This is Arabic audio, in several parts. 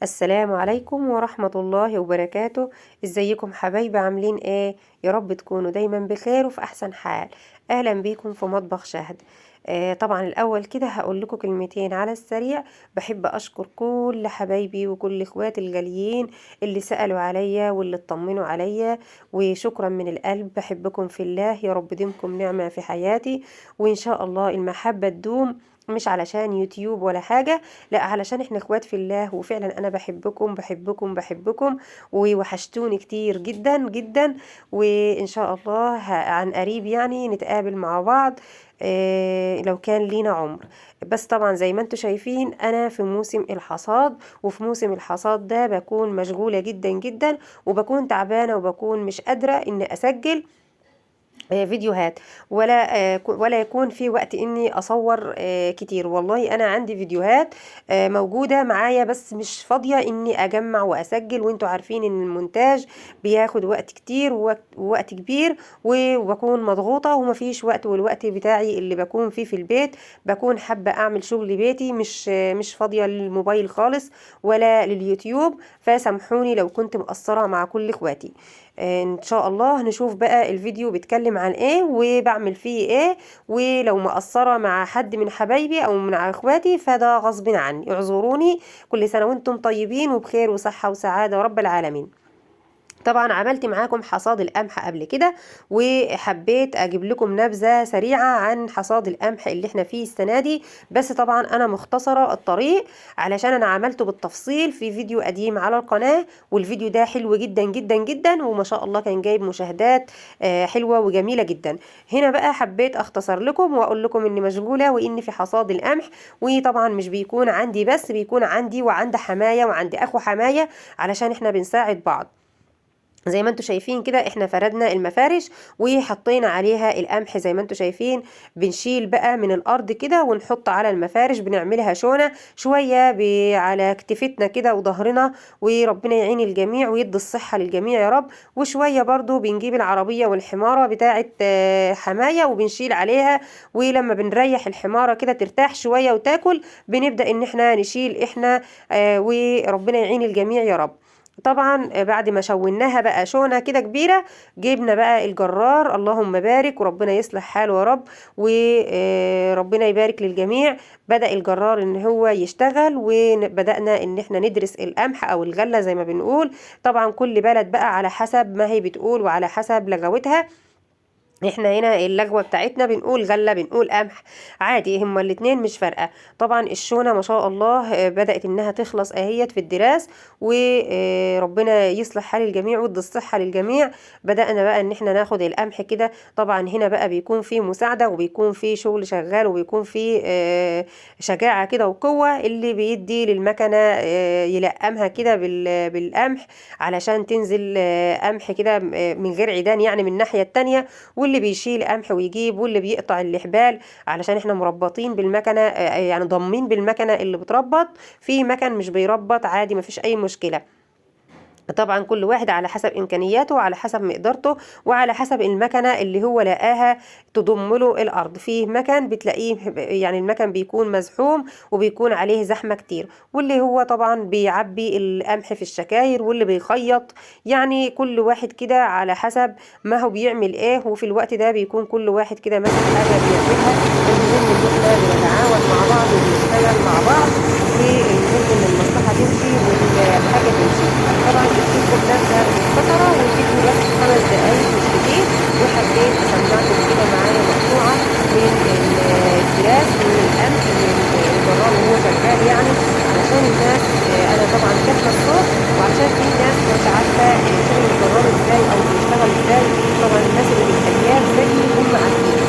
السلام عليكم ورحمة الله وبركاته. ازيكم حبايبي؟ عاملين ايه؟ يا رب تكونوا دايما بخير وفي احسن حال. اهلا بيكم في مطبخ شهد. طبعا الاول كده هقول لكم كلمتين على السريع. بحب اشكر كل حبايبي وكل اخواتي الغاليين اللي سألوا عليا واللي اطمنوا عليا، وشكرا من القلب. بحبكم في الله، يا رب ديمكم نعمة في حياتي، وان شاء الله المحبة تدوم. مش علشان يوتيوب ولا حاجة، لا علشان احنا اخوات في الله، وفعلا انا بحبكم بحبكم بحبكم، ووحشتوني كتير جدا جدا. وان شاء الله عن قريب يعني نتقابل مع بعض، لو كان لينا عمر. بس طبعا زي ما انتم شايفين انا في موسم الحصاد، وفي موسم الحصاد ده بكون مشغولة جدا جدا، وبكون تعبانة وبكون مش قادرة اني اسجل فيديوهات، ولا يكون في وقت اني اصور كتير. والله انا عندي فيديوهات موجودة معايا، بس مش فاضية اني اجمع واسجل، وانتوا عارفين ان المونتاج بياخد وقت كتير ووقت كبير، وبكون مضغوطة ومفيش وقت. والوقت بتاعي اللي بكون فيه في البيت بكون حابة اعمل شغل بيتي، مش فاضية للموبايل خالص ولا لليوتيوب. فسامحوني لو كنت مقصرة مع كل اخواتي. ان شاء الله نشوف بقى الفيديو بيتكلم عن ايه وبعمل فيه ايه. ولو مقصرة مع حد من حبايبي او من اخواتي فده غصب عني، اعذروني. كل سنة وانتم طيبين وبخير وصحة وسعادة رب العالمين. طبعا عملت معاكم حصاد القمح قبل كده، وحبيت اجيب لكم نبذة سريعة عن حصاد القمح اللي احنا فيه السنة دي. بس طبعا انا مختصرة الطريق علشان انا عملته بالتفصيل في فيديو قديم على القناة، والفيديو ده حلو جدا جدا جدا، وما شاء الله كان جايب مشاهدات حلوة وجميلة جدا. هنا بقى حبيت اختصر لكم واقول لكم اني مشغولة واني في حصاد القمح. وطبعا مش بيكون عندي بس، بيكون عندي وعند حماية وعند اخو حماية، علشان احنا بنساعد بعض. زي ما انتم شايفين كده احنا فردنا المفارش وحطينا عليها القمح زي ما انتم شايفين. بنشيل بقى من الارض كده ونحط على المفارش، بنعملها شونة شوية على كتفتنا كده وظهرنا، وربنا يعين الجميع ويدي الصحة للجميع يا رب. وشوية برضو بنجيب العربية والحمارة بتاعة حماية وبنشيل عليها، ولما بنريح الحمارة كده ترتاح شوية وتاكل بنبدأ ان احنا نشيل احنا، وربنا يعين الجميع يا رب. طبعا بعد ما شوناها بقى شونة كده كبيرة، جبنا بقى الجرار، اللهم بارك وربنا يصلح حاله يا رب، وربنا يبارك للجميع. بدأ الجرار ان هو يشتغل، وبدأنا ان احنا ندرس القمح او الغلة زي ما بنقول. طبعا كل بلد بقى على حسب ما هي بتقول وعلى حسب لغوتها. احنا هنا اللغوة بتاعتنا بنقول غلة بنقول قمح، عادي هما الاتنين مش فارقة. طبعا الشونة ما شاء الله بدأت انها تخلص اهيت في الدراس، وربنا يصلح حال الجميع ويدي الصحة للجميع. بدأنا بقى ان احنا ناخد القمح كده. طبعا هنا بقى بيكون فيه مساعدة وبيكون فيه شغل شغال وبيكون فيه شجاعة كده وقوة، اللي بيدي للمكنة يلقمها كده بالقمح علشان تنزل قمح كده من غير عيدان، يعني من الناحية التانية. واللي بيشيل قمح ويجيب، واللي بيقطع الحبال، علشان احنا مربطين بالمكنه، يعني ضامنين بالمكنه اللي بتربط. في مكن مش بيربط عادي مفيش اي مشكله. طبعا كل واحد على حسب امكانياته وعلى حسب مقدرته وعلى حسب المكنه اللي هو لقاها تضم له الارض. فيه مكن بتلاقيه يعني المكن بيكون مزحوم وبيكون عليه زحمه كتير، واللي هو طبعا بيعبي القمح في الشكاير، واللي بيخيط. يعني كل واحد كده على حسب ما هو بيعمل ايه، وفي الوقت ده بيكون كل واحد كده ماسك حاجه بيعملها. المهم ان احنا بنتعاون مع بعض وبنشتغل مع بعض، والمهم ان المصلحه تمشي والحاجه تمشي. طبعا اديتكم نبذه مختصره والفيديو بس 5 دقايق مش كتير، وحبيت اسمعكم كده معايا مقطوعه من الدراس من القمح من الجرار وهو شغال، يعني علشان الناس، انا طبعا كاتبه الصوت وعشان في ناس مش عارفه شغل الجرار ازاي او بيشتغل ازاي. طبعا الناس اللي بالارياف زيي هم عارفين،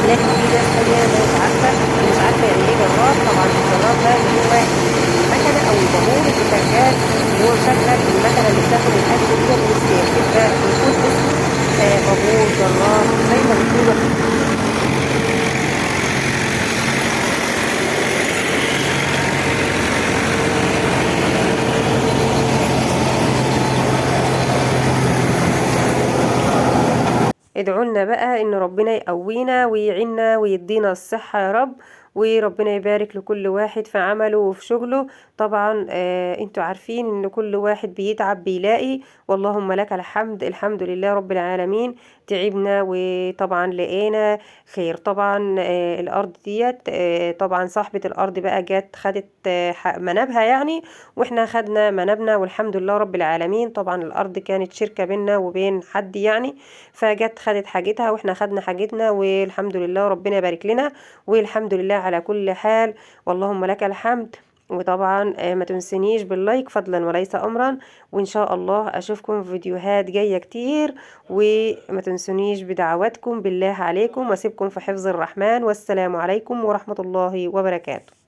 لكن في ناس تانية مش عارفة ومش عارفة يعني ايه جرار. طبعا الجرار ده اللي هو المكنة او البابور اللي شغال، اللي هو مشغل المكنة اللي بتاخد القش ديت والسير، بيبقى بيكون اسمه بابور جرار زي ما بتقولوا. ادعوا لنا بقى ان ربنا يقوينا ويعيننا ويدينا الصحة يا رب، وربنا يبارك لكل واحد في عمله وفي شغله. طبعا انتوا عارفين ان كل واحد بيتعب بيلاقي، واللهم لك الحمد، الحمد لله رب العالمين. تعبنا وطبعا لقينا خير. طبعا الارض ديت طبعا صاحبة الارض بقى جت خدت منابها يعني، واحنا خدنا منابنا والحمد لله رب العالمين. طبعا الارض كانت شركة بينا وبين حد يعني، فجت خدت حاجتها واحنا خدنا حاجتنا والحمد لله ربنا يبارك لنا، والحمد لله على كل حال، واللهم لك الحمد. وطبعا ما تنسنيش باللايك فضلا وليس امرا، وان شاء الله اشوفكم في فيديوهات جاية كتير، وما تنسونيش بدعواتكم بالله عليكم، واسيبكم في حفظ الرحمن، والسلام عليكم ورحمة الله وبركاته.